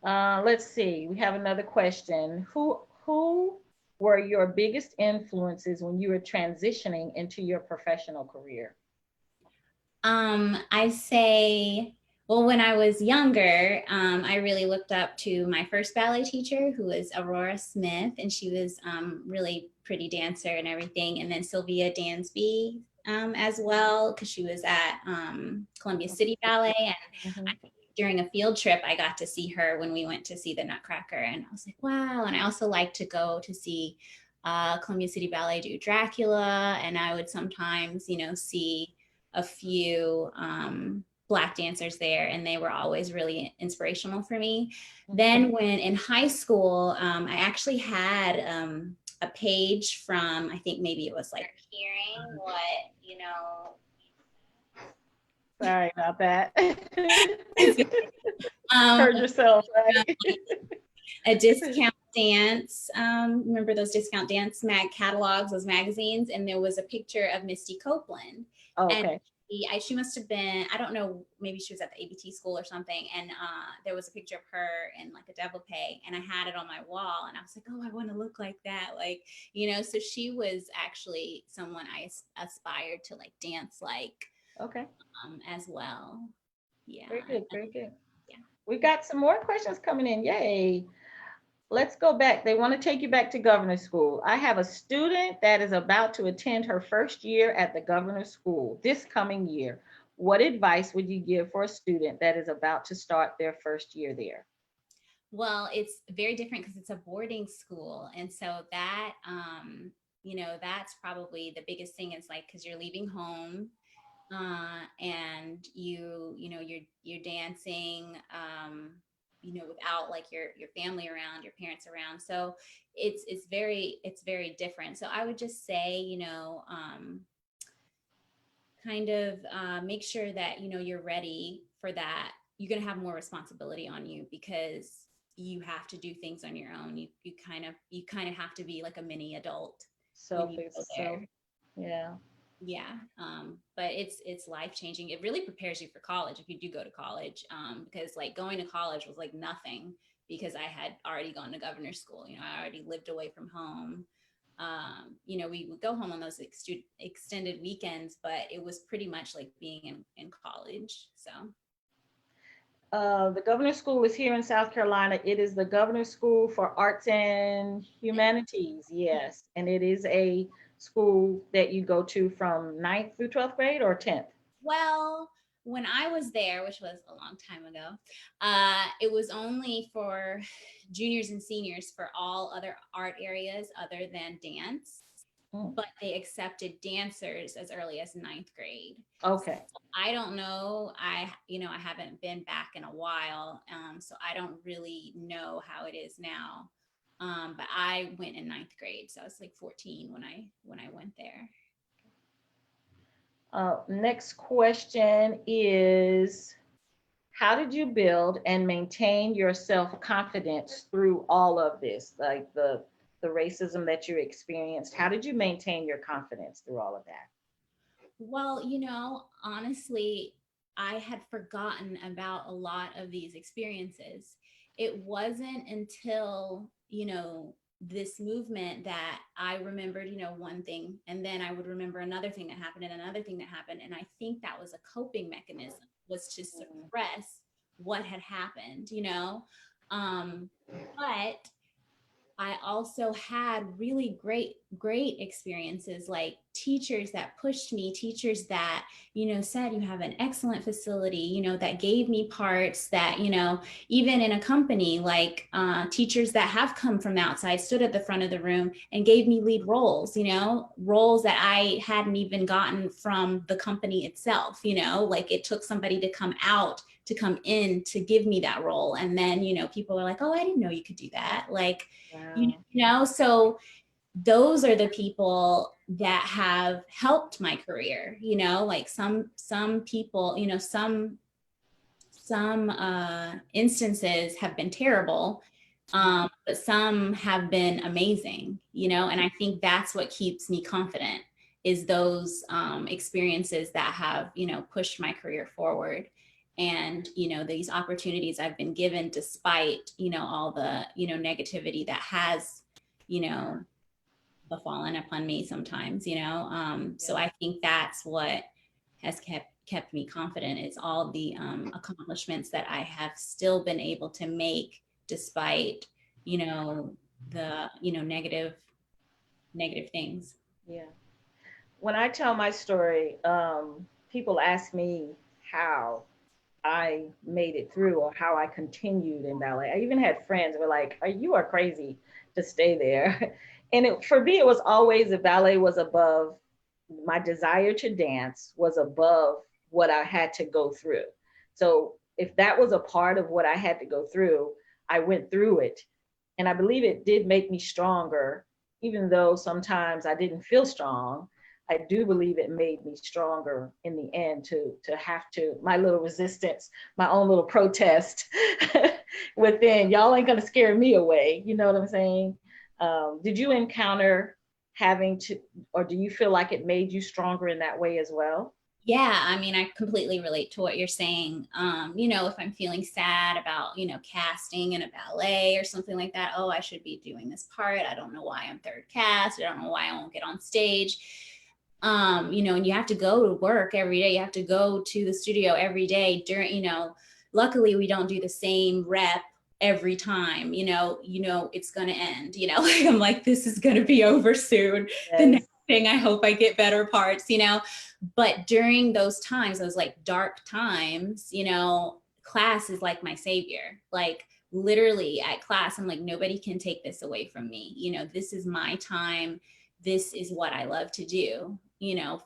Let's see. We have another question. Who were your biggest influences when you were transitioning into your professional career? I say, well, when I was younger, I really looked up to my first ballet teacher, who was Aurora Smith, and she was really pretty dancer and everything. And then Sylvia Dansby as well, because she was at Columbia City Ballet. And Mm-hmm. during a field trip, I got to see her when we went to see the Nutcracker. And I was like, wow. And I also like to go to see Columbia City Ballet do Dracula. And I would sometimes, see a few Black dancers there, and they were always really inspirational for me. Mm-hmm. Then when in high school, I actually had a page from, I think maybe it was like hearing what, Sorry about that. Heard yourself, right? A discount dance. Remember those discount dance catalogs, those magazines? And there was a picture of Misty Copeland. Oh, okay. And she must have been, I don't know, maybe she was at the ABT school or something. And there was a picture of her in like a développé, and I had it on my wall. And I was like, oh, I want to look like that. Like, so she was actually someone I aspired to like dance like. Okay. As well. Yeah. Very good. Very good. Yeah. We got some more questions coming in. Yay. Let's go back. They want to take you back to governor's school. I have a student that is about to attend her first year at the governor's school this coming year. What advice would you give for a student that is about to start their first year there? Well, it's very different because it's a boarding school. And so that, that's probably the biggest thing, is like, because you're leaving home. And you're dancing, without like your family around, your parents around. So it's very different. So I would just say, kind of make sure that, you're ready for that. You're going to have more responsibility on you because you have to do things on your own. You kind of have to be like a mini adult when you go Self, there. yeah. Yeah. But it's life changing. It really prepares you for college if you do go to college. Because like going to college was like nothing because I had already gone to governor's school. I already lived away from home. We would go home on those extended weekends, but it was pretty much like being in college. So The governor's school is here in South Carolina. It is the governor's school for arts and humanities. Yes. And it is a school that you go to from ninth through 12th grade or 10th? well, when I was there, which was a long time ago, it was only for juniors and seniors for all other art areas other than dance. Mm, But they accepted dancers as early as ninth grade. okay. I don't know. I haven't been back in a while, so I don't really know how it is now. But I went in ninth grade, so I was like 14 when I went there. Next question is, how did you build and maintain your self-confidence through all of this, like the racism that you experienced? How did you maintain your confidence through all of that? Well, honestly, I had forgotten about a lot of these experiences. It wasn't until, this movement that I remembered, one thing, and then I would remember another thing that happened and another thing that happened. And I think that was a coping mechanism, was to Mm, suppress what had happened, but I also had really great experiences, like teachers that pushed me, teachers that, said you have an excellent facility, that gave me parts that, even in a company, like teachers that have come from outside stood at the front of the room and gave me lead roles, roles that I hadn't even gotten from the company itself, like it took somebody to come out to come in to give me that role. And then, people are like, oh, I didn't know you could do that. Like, wow. so those are the people that have helped my career, like some people, some instances have been terrible, but some have been amazing, and I think that's what keeps me confident, is those experiences that have, pushed my career forward. And, these opportunities I've been given despite, all the, negativity that has, you know, befallen upon me sometimes, so Yeah. I think that's what has kept me confident, is all the accomplishments that I have still been able to make despite, the, negative things. Yeah. When I tell my story, people ask me how I made it through or how I continued in ballet. I even had friends who were like, "You are crazy to stay there." And for me, it was always the ballet was above my desire to dance, was above what I had to go through. So if that was a part of what I had to go through, I went through it. And I believe it did make me stronger, even though sometimes I didn't feel strong. I do believe it made me stronger in the end to have to my little resistance, my own little protest within. Y'all ain't gonna scare me away. You know what I'm saying? Did you encounter having to, or do you feel like it made you stronger in that way as well? Yeah, I mean, I completely relate to what you're saying. If I'm feeling sad about, casting in a ballet or something like that, oh, I should be doing this part. I don't know why I'm third cast. I don't know why I won't get on stage. And you have to go to work every day. You have to go to the studio every day during, luckily we don't do the same rep every time, it's going to end, like, I'm like, this is going to be over soon. The Yes. next thing, I hope I get better parts, but during those times, those like dark times, class is like my savior. Like literally at class, I'm like, nobody can take this away from me. This is my time. This is what I love to do.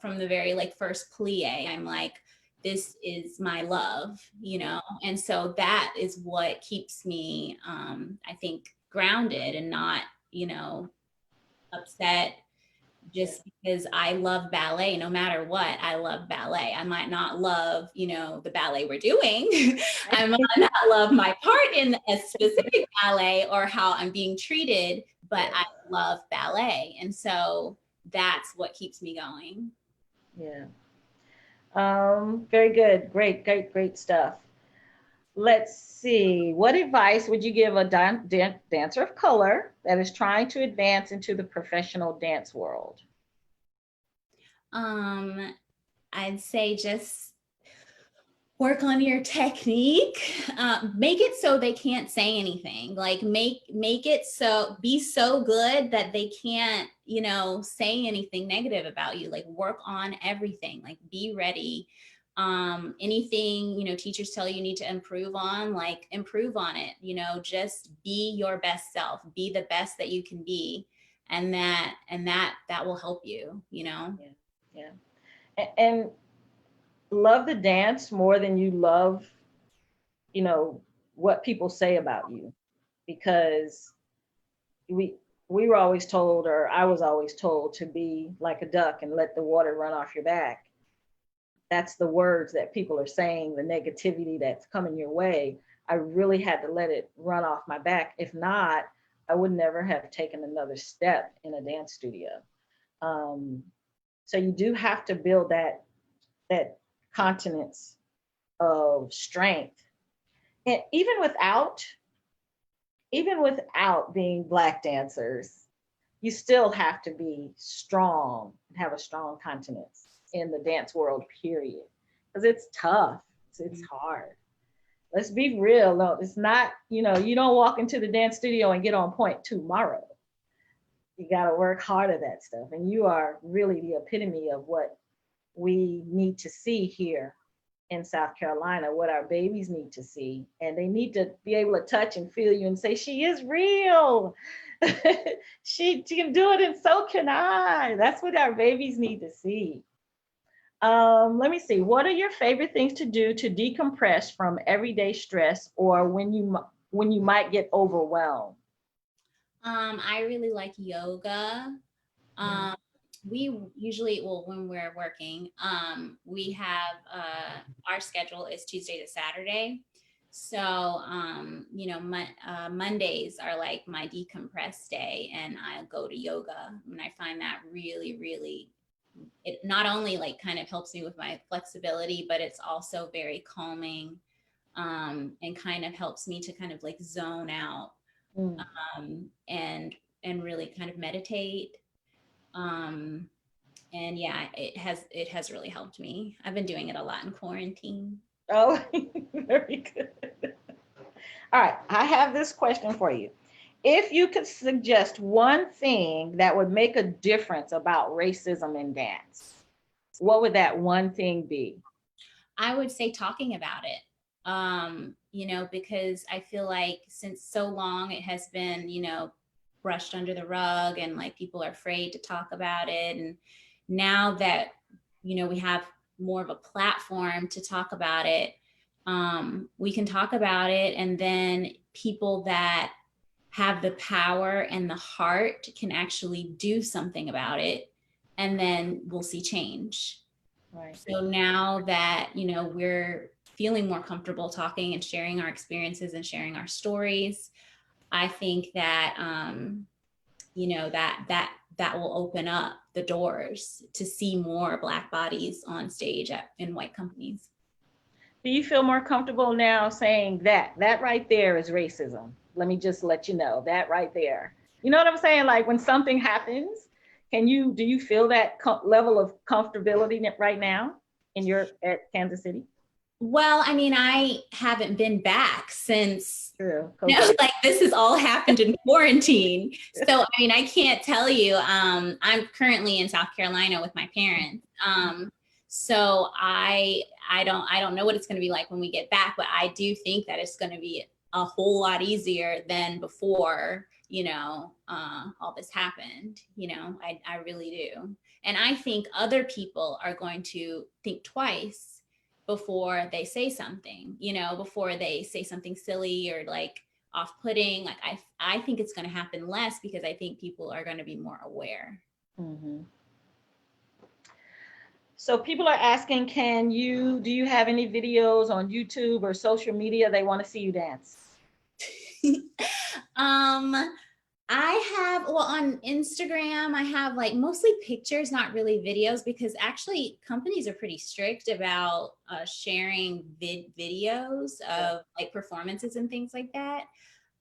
From the very like first plie, I'm like, this is my love, and so that is what keeps me, I think, grounded and not, upset just because I love ballet. No matter what, I love ballet. I might not love, the ballet we're doing. I might not love my part in a specific ballet or how I'm being treated, but I love ballet. And so that's what keeps me going. Yeah. Very good. Great stuff. Let's see. What advice would you give a dancer of color that is trying to advance into the professional dance world? I'd say just work on your technique. Make it so they can't say anything. Like make it so, be so good that they can't, say anything negative about you. Like work on everything. Like be ready. Anything, teachers tell you need to improve on, like improve on it. Just be your best self. Be the best that you can be, and that will help you. Yeah. And love the dance more than you love, what people say about you, because we we were always told, or I was always told, to be like a duck and let the water run off your back. That's the words that people are saying, the negativity that's coming your way. I really had to let it run off my back. If not, I would never have taken another step in a dance studio. Um, so you do have to build that continence of strength, and even without being Black dancers, you still have to be strong and have a strong continence in the dance world, period. Because it's tough, it's hard. Let's be real. No, it's not, you don't walk into the dance studio and get on point tomorrow. You got to work hard at that stuff. And you are really the epitome of what we need to see here in South Carolina, what our babies need to see. And they need to be able to touch and feel you and say, she is real. she can do it, and so can I. That's what our babies need to see. Let me see. What are your favorite things to do to decompress from everyday stress, or when you might get overwhelmed? I really like yoga. We usually, well, when we're working, we have our schedule is Tuesday to Saturday. So, Mondays are like my decompress day, and I go to yoga, and I find that really, really, it not only like kind of helps me with my flexibility, but it's also very calming, and kind of helps me to kind of like zone out, Mm. and really kind of meditate. Um, and yeah, it has really helped me. I've been doing it a lot in quarantine. Oh, very good. All right, I have this question for you. If you could suggest one thing that would make a difference about racism in dance, what would that one thing be? I would say talking about it. Because I feel like since so long it has been, brushed under the rug, and like people are afraid to talk about it. And now that, we have more of a platform to talk about it, we can talk about it, and then people that have the power and the heart can actually do something about it, and then we'll see change. Right. So now that, we're feeling more comfortable talking and sharing our experiences and sharing our stories, I think that, that will open up the doors to see more Black bodies on stage in white companies. Do you feel more comfortable now saying that right there is racism? Let me just let you know that right there. You know what I'm saying? Like when something happens, do you feel that level of comfortability right now at Kansas City? Well, I mean, I haven't been back since, True. like this has all happened in quarantine. So, I mean, I can't tell you, I'm currently in South Carolina with my parents. So I don't know what it's going to be like when we get back, but I do think that it's going to be a whole lot easier than before, all this happened. I really do. And I think other people are going to think twice before they say something, before they say something silly or like off-putting. Like I think it's going to happen less, because I think people are going to be more aware. Mm-hmm. So people are asking, do you have any videos on YouTube or social media they want to see you dance? um, I have, well, on Instagram, I have like mostly pictures, not really videos, because actually companies are pretty strict about sharing videos of like performances and things like that.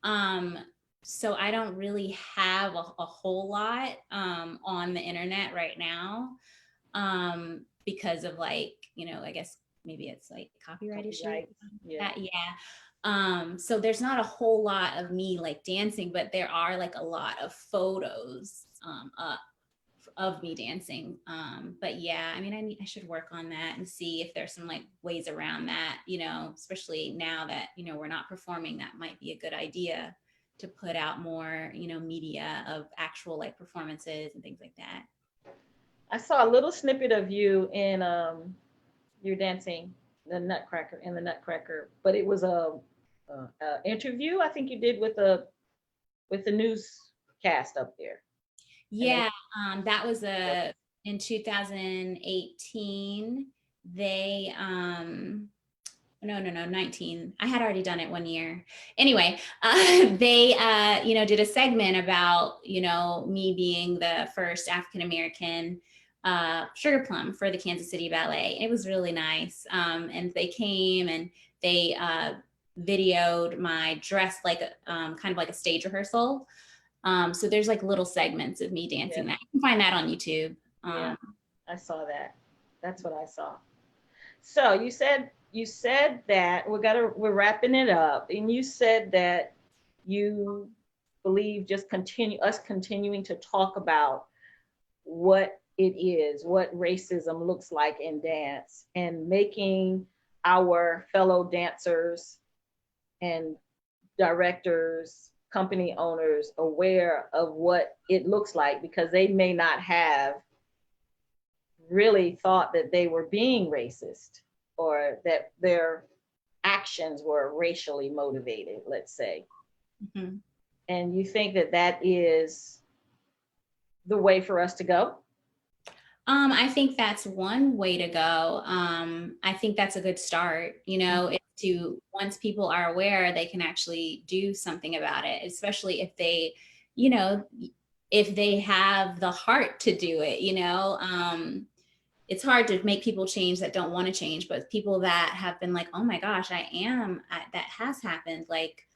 Um, so I don't really have a whole lot on the internet right now because of like, I guess maybe it's like copyright issue. Right. Yeah. Yeah. So there's not a whole lot of me like dancing, but there are like a lot of photos up of me dancing. But yeah, I mean, I should work on that and see if there's some like ways around that, especially now that, we're not performing, that might be a good idea to put out more, media of actual like performances and things like that. I saw a little snippet of you in you're dancing the Nutcracker, but it was a interview I think you did with the newscast up there. Yeah, that was in 2018. They no 19. I had already done it 1 year. Anyway, they did a segment about me being the first African American sugar plum for the Kansas City Ballet. It was really nice, and they came and they videoed my dress like kind of like a stage rehearsal. So there's like little segments of me dancing that. You can find that on YouTube. Yeah, I saw that. That's what I saw. So you said that we're wrapping it up, and you said that you believe just continuing to talk about what it is, what racism looks like in dance, and making our fellow dancers and directors, company owners aware of what it looks like, because they may not have really thought that they were being racist or that their actions were racially motivated, let's say. Mm-hmm. And you think that that is the way for us to go? I think that's one way to go. I think that's a good start, once people are aware, they can actually do something about it, especially if they, if they have the heart to do it, it's hard to make people change that don't want to change, but people that have been like, oh my gosh, that has happened. Like,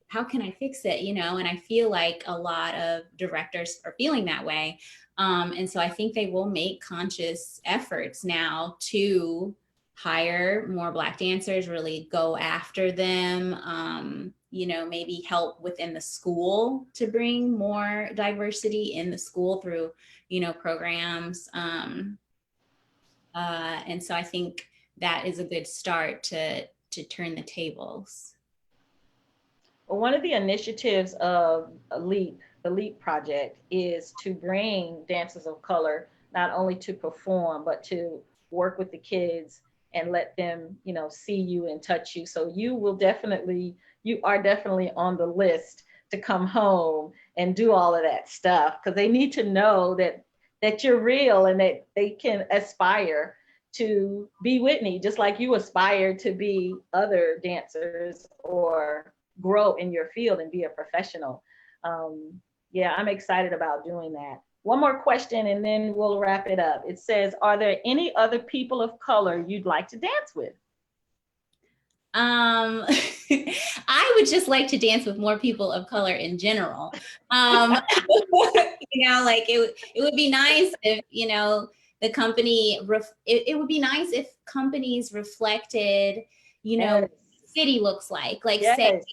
how can I fix it? And I feel like a lot of directors are feeling that way. And so I think they will make conscious efforts now to hire more Black dancers, really go after them, maybe help within the school to bring more diversity in the school through, programs. And so I think that is a good start to turn the tables. Well, one of the initiatives of the LEAP project, is to bring dancers of color not only to perform, but to work with the kids and let them, see you and touch you. So you are definitely on the list to come home and do all of that stuff, because they need to know that you're real and that they can aspire to be Whitney, just like you aspire to be other dancers or grow in your field and be a professional. Yeah, I'm excited about doing that. One more question and then we'll wrap it up. It says, are there any other people of color you'd like to dance with? I would just like to dance with more people of color in general. Like it would be nice if, the company, it would be nice if companies reflected, Yes. city looks like Yes.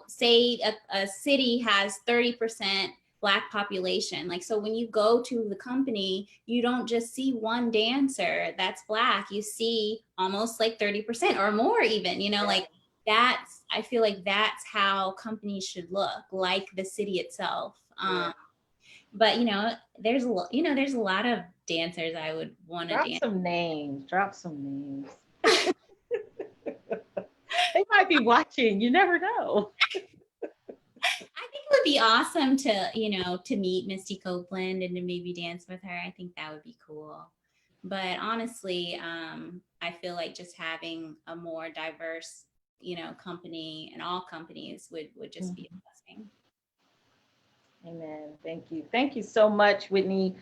say a city has 30% Black population. Like, so when you go to the company, you don't just see one dancer that's Black, you see almost like 30% or more even, like I feel like that's how companies should look, like the city itself. But there's a lot of dancers I would want to dance. Drop some names. They might be watching, you never know. I think it would be awesome to, to meet Misty Copeland and to maybe dance with her. I think that would be cool. But honestly, I feel like just having a more diverse, company and all companies would just be a blessing. Amen. Thank you. Thank you so much, Whitney.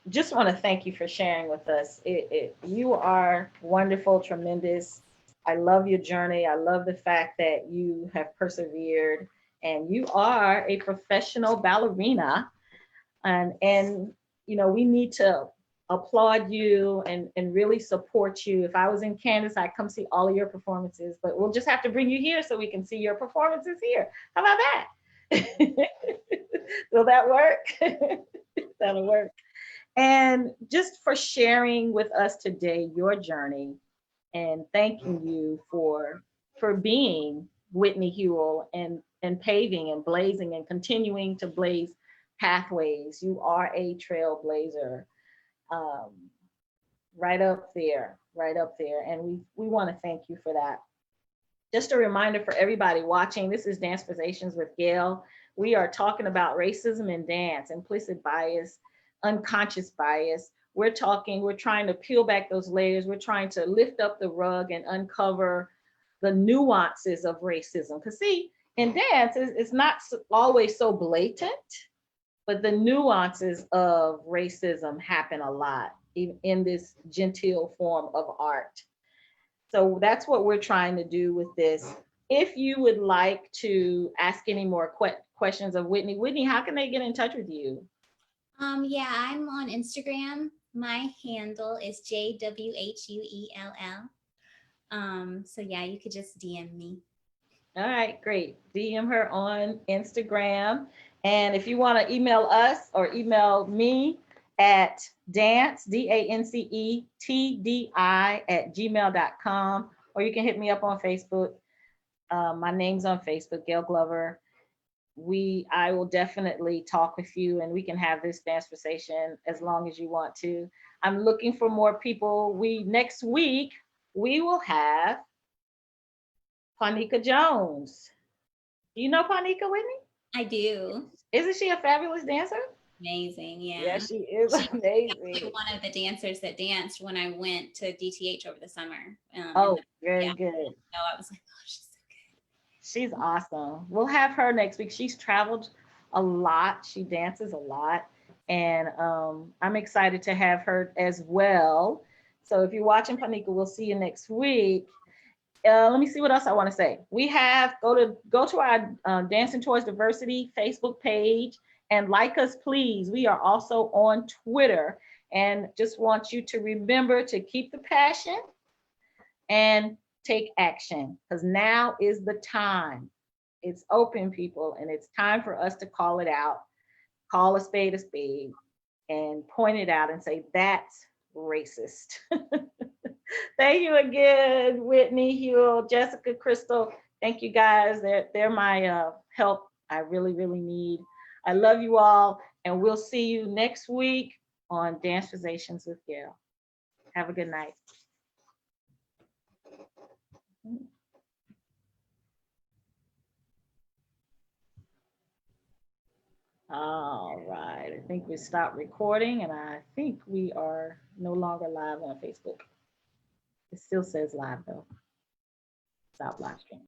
Just want to thank you for sharing with us. You are wonderful, tremendous. I love your journey. I love the fact that you have persevered and you are a professional ballerina. And we need to applaud you and really support you. If I was in Kansas, I'd come see all of your performances, but we'll just have to bring you here so we can see your performances here. How about that? Will that work? That'll work. And just for sharing with us today your journey and thanking you for being Whitney Huell and paving and blazing and continuing to blaze pathways. You are a trailblazer, um, right up there, right up there. And we want to thank you for that. Just a reminder for everybody watching, this is Dance Conversations with Gail. We are talking about racism in dance, implicit bias, unconscious bias. We're trying to peel back those layers. We're trying to lift up the rug and uncover the nuances of racism. Because see, in dance, it's not always so blatant, but the nuances of racism happen a lot, even in this genteel form of art. So that's what we're trying to do with this. If you would like to ask any more questions of Whitney, how can they get in touch with you? Yeah, I'm on Instagram. My handle is JWHUELL. So yeah, you could just DM me. All right, great. DM her on Instagram. And if you want to email us or email me at DANCETDI @gmail.com, or you can hit me up on Facebook. My name's on Facebook, Gail Glover. I will definitely talk with you and we can have this dance conversation as long as you want to. I'm looking for more people. Next week we will have Panika Jones. Do you know Panika, Whitney? I do. Isn't she a fabulous dancer? Amazing, Yeah, yeah. she is She was amazing. one of the dancers that danced when I went to DTH over the summer. Oh, very Yeah, good. so I was like, oh, she's so She's awesome. We'll have her next week. She's traveled a lot. She dances a lot. And I'm excited to have her as well. So if you're watching Panika, we'll see you next week. Let me see what else I want to say. We have go to our Dancing Towards Diversity Facebook page and like us, please. We are also on Twitter and just want you to remember to keep the passion and take action because now is the time. It's open, people, and it's time for us to call it out, call a spade, and point it out and say, that's racist. Thank you again, Whitney, Huell, Jessica, Crystal. Thank you guys. They're my help I really, really need. I love you all, and we'll see you next week on Dance Conversations with Gail. Have a good night. All right. I think we stopped recording, and I think we are no longer live on Facebook. It still says live, though. Stop live stream.